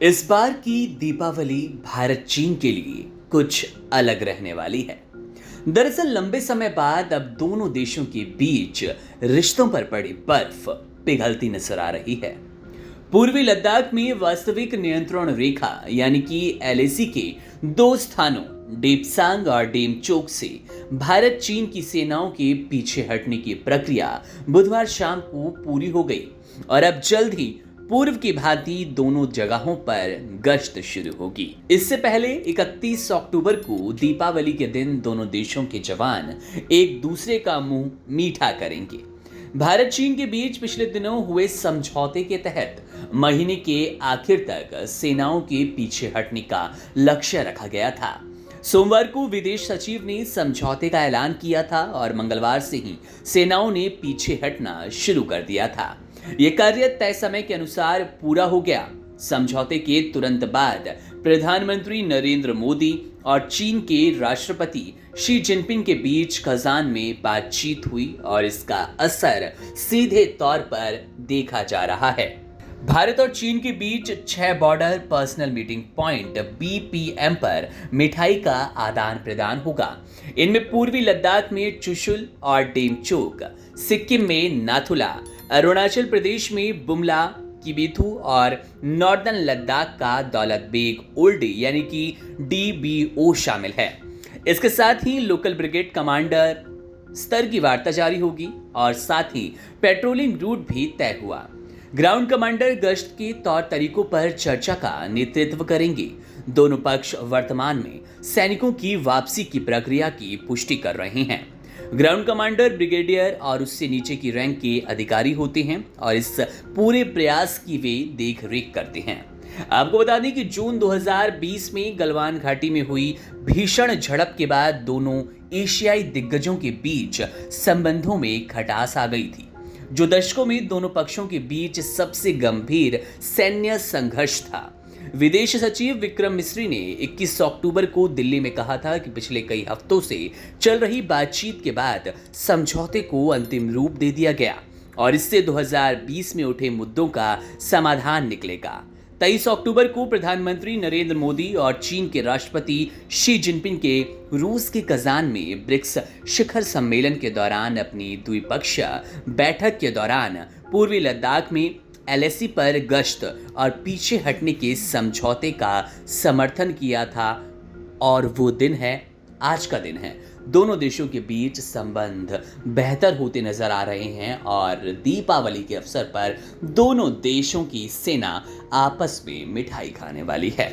इस बार की दीपावली भारत चीन के लिए कुछ अलग रहने वाली है। दरअसल लंबे समय बाद अब दोनों देशों के बीच रिश्तों पर पड़ी बर्फ पिघलती नजर आ रही है। पूर्वी लद्दाख में वास्तविक नियंत्रण रेखा यानी कि एलएसी के दो स्थानों डेपसांग और डेमचोक से भारत चीन की सेनाओं के पीछे हटने की प्रक्रिया बुधवार शाम को पूरी हो गई और अब जल्द ही पूर्व की भांति दोनों जगहों पर गश्त शुरू होगी। इससे पहले 31 अक्टूबर को दीपावली के दिन दोनों देशों के जवान एक दूसरे का मुंह मीठा करेंगे। भारत चीन के बीच पिछले दिनों हुए समझौते के तहत महीने के आखिर तक सेनाओं के पीछे हटने का लक्ष्य रखा गया था। सोमवार को विदेश सचिव ने समझौते का ऐलान किया था और मंगलवार से ही सेनाओं ने पीछे हटना शुरू कर दिया था। यह कार्य तय समय के अनुसार पूरा हो गया। समझौते के तुरंत बाद प्रधानमंत्री नरेंद्र मोदी और चीन के राष्ट्रपति शी जिनपिंग के बीच कजान में बातचीत हुई और इसका असर सीधे तौर पर देखा जा रहा है। भारत और चीन के बीच 6 border personal meeting point BPM पर मिठाई का आदान प्रदान होगा। इनमें पूर्वी लद्दाख में चुशुल और डेमचोक, सिक्किम में नाथुला, अरुणाचल प्रदेश में बुमला, किबिथु और नॉर्दर्न लद्दाख का दौलत बेग ओल्डी यानी कि डीबीओ शामिल है। इसके साथ ही लोकल ब्रिगेड कमांडर स्तर की वार्ता जारी होगी और साथ ही पेट्रोलिंग रूट भी तय हुआ। ग्राउंड कमांडर गश्त के तौर तरीकों पर चर्चा का नेतृत्व करेंगे। दोनों पक्ष वर्तमान में सैनिकों की वापसी की प्रक्रिया की पुष्टि कर रहे हैं। ग्राउंड कमांडर ब्रिगेडियर और उससे नीचे की रैंक के अधिकारी होते हैं और इस पूरे प्रयास की वे देख रेख करते हैं। आपको बता दें कि जून 2020 में गलवान घाटी में हुई भीषण झड़प के बाद दोनों एशियाई दिग्गजों के बीच संबंधों में खटास आ गई थी, जो दशकों में दोनों पक्षों के बीच सबसे गंभीर सैन्य संघर्ष था। विदेश सचिव विक्रम मिस्री ने 21 अक्टूबर को दिल्ली में कहा था कि पिछले कई हफ्तों से चल रही बातचीत के बाद समझौते को अंतिम रूप दे दिया गया और इससे 2020 में उठे मुद्दों का समाधान निकलेगा। 23 अक्टूबर को प्रधानमंत्री नरेंद्र मोदी और चीन के राष्ट्रपति शी जिनपिंग के रूस के कजान में ब्रिक्स शिखर सम्मेलन के दौरान अपनी द्विपक्षीय बैठक के दौरान पूर्वी लद्दाख में एलएसी पर गश्त और पीछे हटने के समझौते का समर्थन किया था और वो दिन है, आज का दिन है। दोनों देशों के बीच संबंध बेहतर होते नजर आ रहे हैं और दीपावली के अवसर पर दोनों देशों की सेना आपस में मिठाई खाने वाली है।